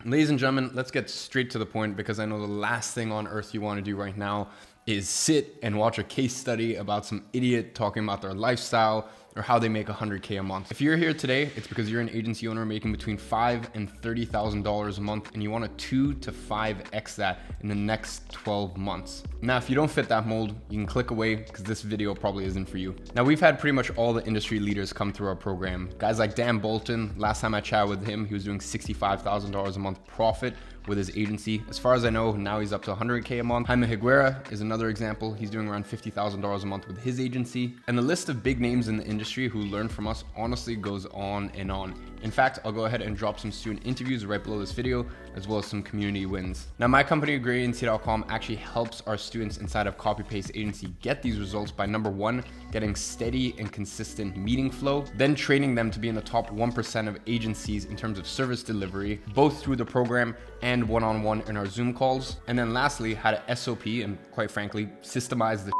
Ladies and gentlemen, let's get straight to the point because I know the last thing on earth you want to do right now is sit and watch a case study about some idiot talking about their lifestyle or how they make 100K a month. If you're here today, it's because you're an agency owner making between $5,000 and $30,000 a month and you want to 2 to 5x that in the next 12 months. Now, if you don't fit that mold, you can click away because this video probably isn't for you. Now, we've had pretty much all the industry leaders come through our program. Guys like Dan Bolton, last time I chatted with him, he was doing $65,000 a month profit with his agency. As far as I know, now he's up to 100K a month. Jaime Higuera is another example. He's doing around $50,000 a month with his agency. And the list of big names in the industry who learn from us honestly goes on and on. In fact, I'll go ahead and drop some student interviews right below this video, as well as some community wins. Now, my company, GreatAgency.com, actually helps our students inside of Copy Paste Agency get these results by number one, getting steady and consistent meeting flow, then training them to be in the top 1% of agencies in terms of service delivery, both through the program and one-on-one in our Zoom calls. And then lastly, how to SOP and quite frankly, systemize the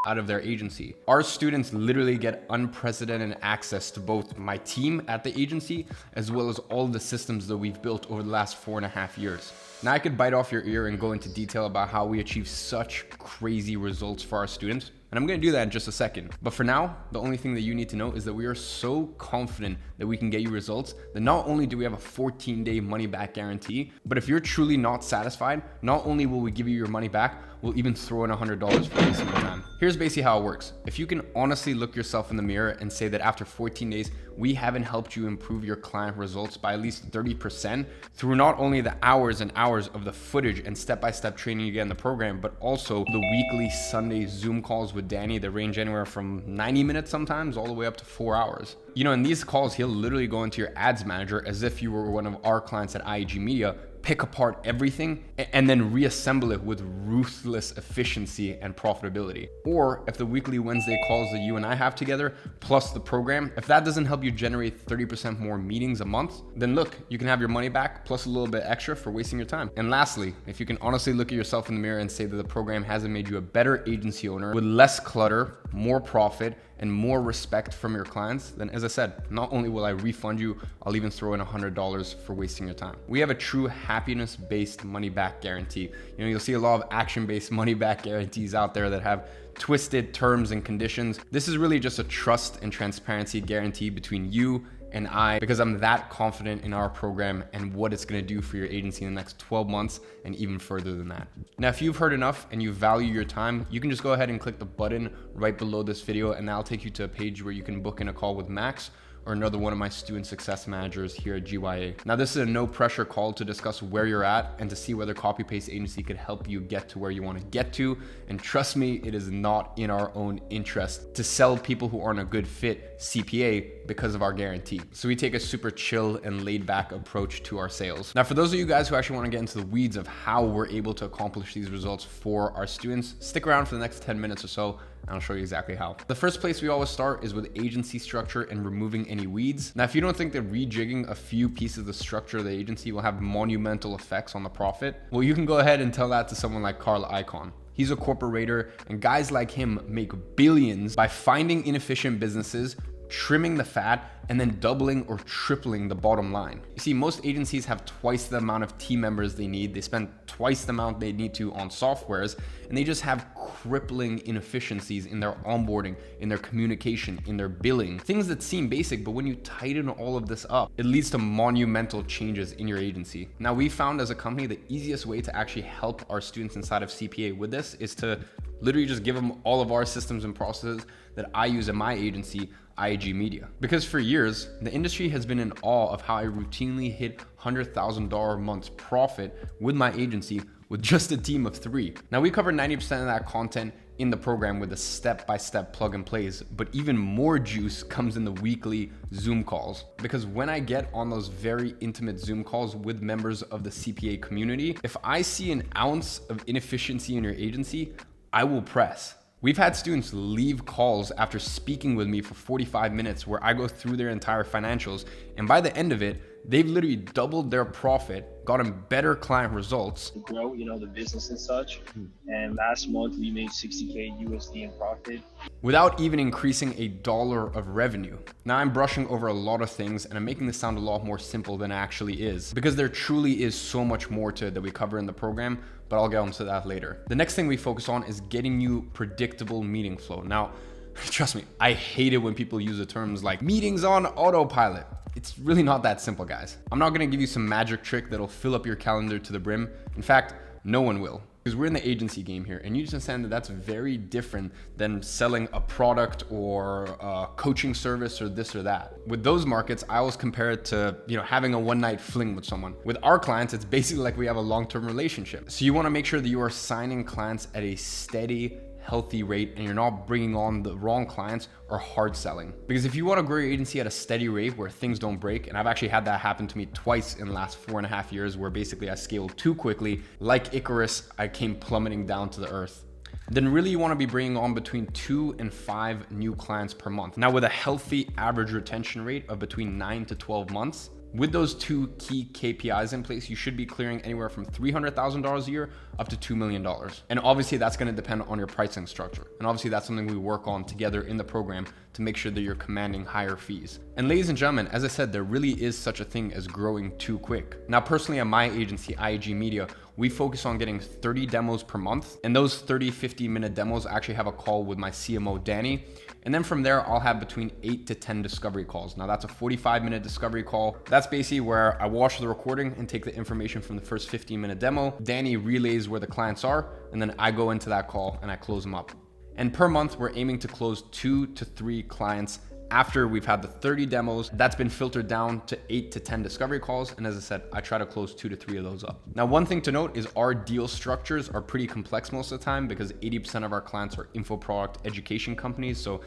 out of their agency. Our students literally get unprecedented access to both my team at the agency, as well as all the systems that we've built over the last 4.5 years. Now I could bite off your ear and go into detail about how we achieve such crazy results for our students, and I'm gonna do that in just a second. But for now, the only thing that you need to know is that we are so confident that we can get you results that not only do we have a 14-day money back guarantee, but if you're truly not satisfied, not only will we give you your money back, we'll even throw in $100 for wasting your time. Here's basically how it works. If you can honestly look yourself in the mirror and say that after 14 days, we haven't helped you improve your client results by at least 30% through not only the hours and hours of the footage and step-by-step training you get in the program, but also the weekly Sunday Zoom calls with Danny that range anywhere from 90 minutes sometimes all the way up to 4 hours. You know, in these calls, he'll literally go into your ads manager as if you were one of our clients at IAG Media, pick apart everything and then reassemble it with ruthless efficiency and profitability. Or if the weekly Wednesday calls that you and I have together, plus the program, if that doesn't help you generate 30% more meetings a month, then look, you can have your money back plus a little bit extra for wasting your time. And lastly, if you can honestly look at yourself in the mirror and say that the program hasn't made you a better agency owner with less clutter, more profit, and more respect from your clients, then as I said, not only will I refund you, I'll even throw in $100 for wasting your time. We have a true happiness-based money-back guarantee. You know, you'll see a lot of action-based money-back guarantees out there that have twisted terms and conditions. This is really just a trust and transparency guarantee between you and I, because I'm that confident in our program and what it's gonna do for your agency in the next 12 months and even further than that. Now, if you've heard enough and you value your time, you can just go ahead and click the button right below this video and that'll take you to a page where you can book in a call with Max or another one of my student success managers here at GYA. Now, this is a no pressure call to discuss where you're at and to see whether Copy Paste Agency could help you get to where you want to get to. And trust me, it is not in our own interest to sell people who aren't a good fit CPA because of our guarantee. So we take a super chill and laid back approach to our sales. Now, for those of you guys who actually want to get into the weeds of how we're able to accomplish these results for our students, stick around for the next 10 minutes or so. I'll show you exactly how. The first place we always start is with agency structure and removing any weeds. Now, if you don't think that rejigging a few pieces of the structure of the agency will have monumental effects on the profit, well, you can go ahead and tell that to someone like Carl Icahn. He's a corporator, and guys like him make billions by finding inefficient businesses, trimming the fat, and then doubling or tripling the bottom line. You see, most agencies have twice the amount of team members they need. They spend twice the amount they need to on softwares, and they just have crippling inefficiencies in their onboarding, in their communication, in their billing. Things that seem basic, but when you tighten all of this up, it leads to monumental changes in your agency. Now, we found as a company, the easiest way to actually help our students inside of CPA with this is to literally just give them all of our systems and processes that I use in my agency, IAG Media. Because for years, the industry has been in awe of how I routinely hit $100,000 a month profit with my agency with just a team of 3. Now, we cover 90% of that content in the program with the step-by-step plug and plays, but even more juice comes in the weekly Zoom calls. Because when I get on those very intimate Zoom calls with members of the CPA community, if I see an ounce of inefficiency in your agency, I will press. We've had students leave calls after speaking with me for 45 minutes where I go through their entire financials And by the end of it, they've literally doubled their profit, gotten better client results. To grow, the business and such. And last month we made 60K USD in profit without even increasing $1 of revenue. Now I'm brushing over a lot of things and I'm making this sound a lot more simple than it actually is, because there truly is so much more to it that we cover in the program, but I'll get onto that later. The next thing we focus on is getting you predictable meeting flow. Now, trust me, I hate it when people use the terms like meetings on autopilot. It's really not that simple, guys. I'm not gonna give you some magic trick that'll fill up your calendar to the brim. In fact, no one will. Because we're in the agency game here, and you just understand that that's very different than selling a product or a coaching service or this or that. With those markets, I always compare it to having a one-night fling with someone. With our clients, it's basically like we have a long-term relationship. So you want to make sure that you are signing clients at a steady, healthy rate, and you're not bringing on the wrong clients or hard selling. Because if you want to grow your agency at a steady rate where things don't break, and I've actually had that happen to me twice in the last 4.5 years, where basically I scaled too quickly, like Icarus, I came plummeting down to the earth, then really you want to be bringing on between 2 and 5 new clients per month. Now with a healthy average retention rate of between 9 to 12 months, with those two key KPIs in place, you should be clearing anywhere from $300,000 a year up to $2 million. And obviously that's going to depend on your pricing structure. And obviously that's something we work on together in the program to make sure that you're commanding higher fees. And ladies and gentlemen, as I said, there really is such a thing as growing too quick. Now, personally at my agency, IAG Media, we focus on getting 30 demos per month. And those 30, 50-minute demos, I actually have a call with my CMO, Danny. And then from there, I'll have between 8 to 10 discovery calls. Now that's a 45-minute discovery call. That's basically where I watch the recording and take the information from the first 15-minute demo. Danny relays where the clients are, and then I go into that call and I close them up. And per month, we're aiming to close 2 to 3 clients after we've had the 30 demos. That's been filtered down to 8 to 10 discovery calls. And as I said, I try to close 2 to 3 of those up. Now, one thing to note is our deal structures are pretty complex most of the time, because 80% of our clients are info product education companies. So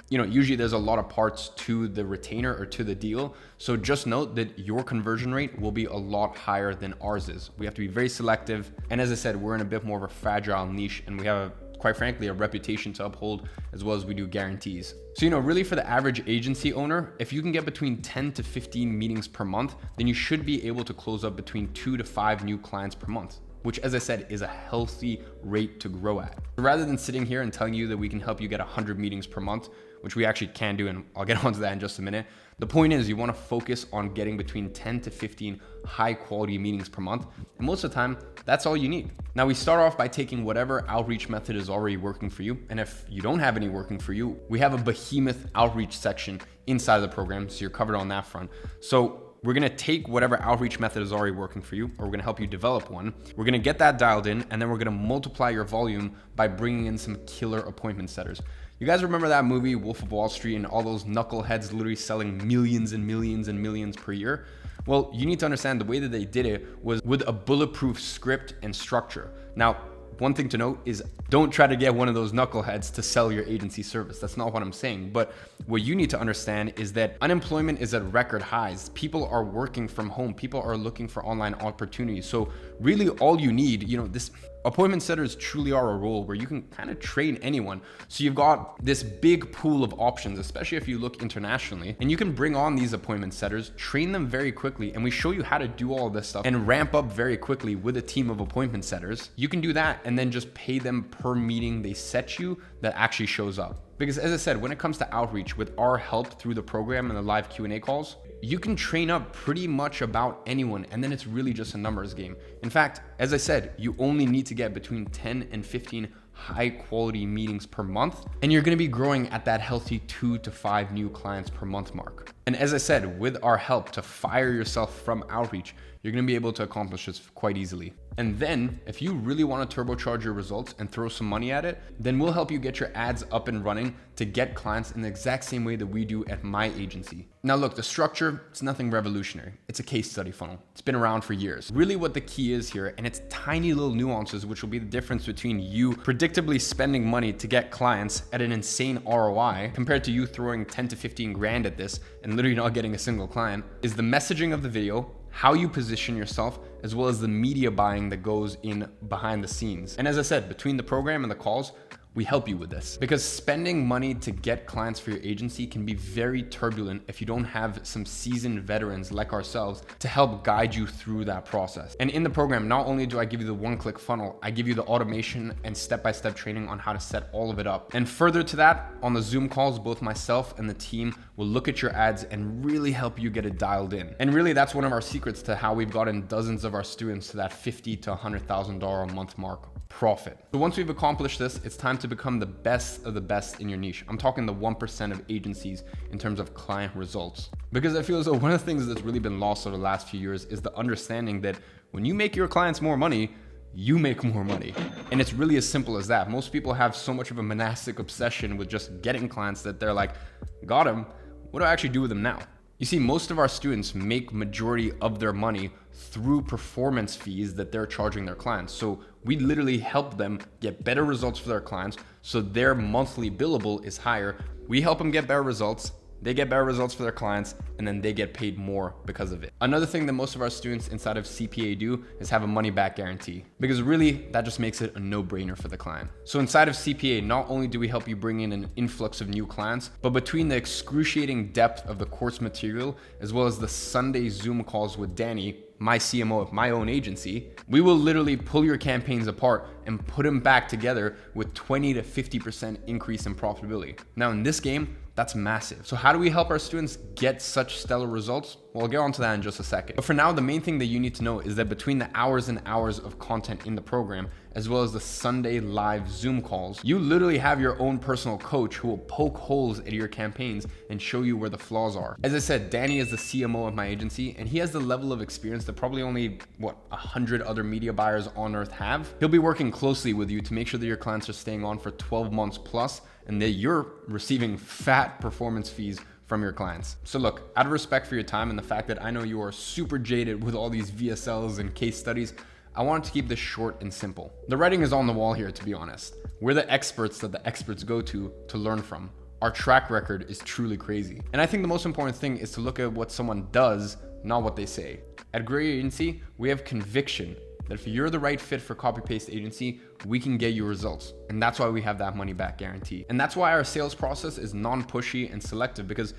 usually there's a lot of parts to the retainer or to the deal. So just note that your conversion rate will be a lot higher than ours is. We have to be very selective. And as I said, we're in a bit more of a fragile niche, and we have quite frankly, a reputation to uphold, as well as we do guarantees. So, really for the average agency owner, if you can get between 10 to 15 meetings per month, then you should be able to close up between 2 to 5 new clients per month, which, as I said, is a healthy rate to grow at. Rather than sitting here and telling you that we can help you get 100 meetings per month, which we actually can do, and I'll get onto that in just a minute. The point is you want to focus on getting between 10 to 15 high quality meetings per month. And most of the time, that's all you need. Now we start off by taking whatever outreach method is already working for you. And if you don't have any working for you, we have a behemoth outreach section inside of the program. So you're covered on that front. So we're going to take whatever outreach method is already working for you, or we're going to help you develop one. We're going to get that dialed in, and then we're going to multiply your volume by bringing in some killer appointment setters. You guys remember that movie, Wolf of Wall Street, and all those knuckleheads literally selling millions and millions and millions per year? Well, you need to understand the way that they did it was with a bulletproof script and structure. Now, one thing to note is don't try to get one of those knuckleheads to sell your agency service. That's not what I'm saying. But what you need to understand is that unemployment is at record highs. People are working from home. People are looking for online opportunities. So really all you need, this appointment setters truly are a role where you can kind of train anyone. So you've got this big pool of options, especially if you look internationally, and you can bring on these appointment setters, train them very quickly, and we show you how to do all of this stuff and ramp up very quickly with a team of appointment setters. You can do that and then just pay them per meeting they set you that actually shows up. Because as I said, when it comes to outreach, with our help through the program and the live Q&A calls, you can train up pretty much about anyone, and then it's really just a numbers game. In fact, as I said, you only need to get between 10 and 15 high quality meetings per month, and you're going to be growing at that healthy 2 to 5 new clients per month mark. And as I said, with our help to fire yourself from outreach, you're going to be able to accomplish this quite easily. And then if you really want to turbocharge your results and throw some money at it, then we'll help you get your ads up and running to get clients in the exact same way that we do at my agency. Now look, the structure, it's nothing revolutionary. It's a case study funnel. It's been around for years. Really what the key is here, and it's tiny little nuances, which will be the difference between you predictably spending money to get clients at an insane ROI compared to you throwing 10 to 15 grand at this and literally not getting a single client, is the messaging of the video, how you position yourself, as well as the media buying that goes in behind the scenes. And as I said, between the program and the calls, We help you with this because spending money to get clients for your agency can be very turbulent if you don't have some seasoned veterans like ourselves to help guide you through that process. And in the program, not only do I give you the one-click funnel, I give you the automation and step-by-step training on how to set all of it up. And further to that, on the Zoom calls, both myself and the team will look at your ads and really help you get it dialed in. And really, that's one of our secrets to how we've gotten dozens of our students to that $50,000 to $100,000 a month mark profit. So once we've accomplished this, it's time to become the best of the best in your niche. I'm talking the 1% of agencies in terms of client results. Because I feel as though one of the things that's really been lost over the last few years is the understanding that when you make your clients more money, you make more money. And it's really as simple as that. Most people have so much of a monastic obsession with just getting clients that they're like, got them, what do I actually do with them now? You see, most of our students make majority of their money through performance fees that they're charging their clients. So we literally help them get better results for their clients so their monthly billable is higher. We help them get better results. They get better results for their clients, and then they get paid more because of it. Another thing that most of our students inside of CPA do is have a money back guarantee, because really that just makes it a no-brainer for the client. So inside of CPA, not only do we help you bring in an influx of new clients, but between the excruciating depth of the course material, as well as the Sunday Zoom calls with Danny, my CMO of my own agency, we will literally pull your campaigns apart and put them back together with 20 to 50% increase in profitability. Now in this game, that's massive. So how do we help our students get such stellar results? Well, I'll get onto that in just a second. But for now, the main thing that you need to know is that between the hours and hours of content in the program, as well as the Sunday live Zoom calls, you literally have your own personal coach who will poke holes at your campaigns and show you where the flaws are. As I said, Danny is the CMO of my agency, and he has the level of experience that probably only, 100 other media buyers on earth have. He'll be working closely with you to make sure that your clients are staying on for 12 months plus, and that you're receiving fat performance fees from your clients. So look, out of respect for your time and the fact that I know you are super jaded with all these VSLs and case studies, I wanted to keep this short and simple. The writing is on the wall here, to be honest. We're the experts that the experts go to learn from. Our track record is truly crazy. And I think the most important thing is to look at what someone does, not what they say. At Gray Agency, we have conviction that if you're the right fit for copy-paste agency, we can get you results. And that's why we have that money back guarantee. And that's why our sales process is non-pushy and selective, because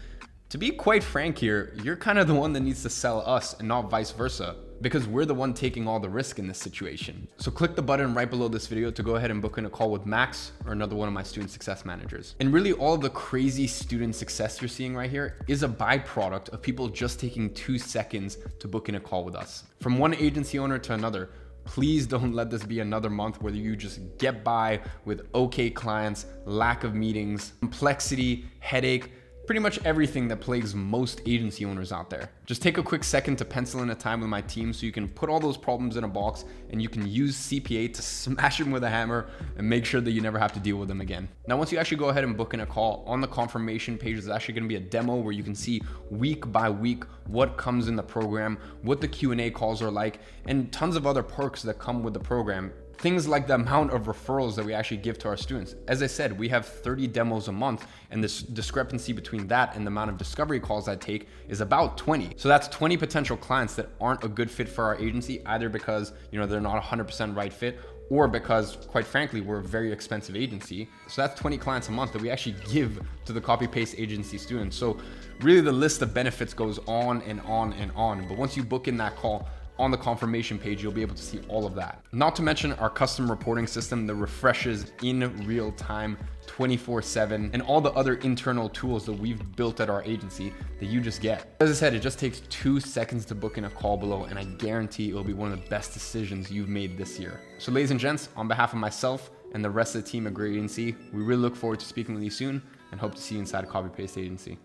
to be quite frank here, you're kind of the one that needs to sell us and not vice versa, because we're the one taking all the risk in this situation. So click the button right below this video to go ahead and book in a call with Max or another one of my student success managers. And really all of the crazy student success you're seeing right here is a byproduct of people just taking 2 seconds to book in a call with us. From one agency owner to another, please don't let this be another month where you just get by with okay clients, lack of meetings, complexity, headache, pretty much everything that plagues most agency owners out there. Just take a quick second to pencil in a time with my team so you can put all those problems in a box and you can use CPA to smash them with a hammer and make sure that you never have to deal with them again. Now, once you actually go ahead and book in a call, on the confirmation page, there's actually gonna be a demo where you can see week by week what comes in the program, what the Q&A calls are like, and tons of other perks that come with the program. Things like the amount of referrals that we actually give to our students. As I said, we have 30 demos a month, and this discrepancy between that and the amount of discovery calls I take is about 20. So that's 20 potential clients that aren't a good fit for our agency, either because they're not 100% right fit, or because, quite frankly, we're a very expensive agency. So that's 20 clients a month that we actually give to the copy-paste agency students. So really the list of benefits goes on and on and on. But once you book in that call, on the confirmation page, you'll be able to see all of that. Not to mention our custom reporting system that refreshes in real time 24/7, and all the other internal tools that we've built at our agency that you just get. As I said, it just takes 2 seconds to book in a call below, and I guarantee it will be one of the best decisions you've made this year. So ladies and gents, on behalf of myself and the rest of the team at Gray Agency, we really look forward to speaking with you soon and hope to see you inside a copy-paste agency.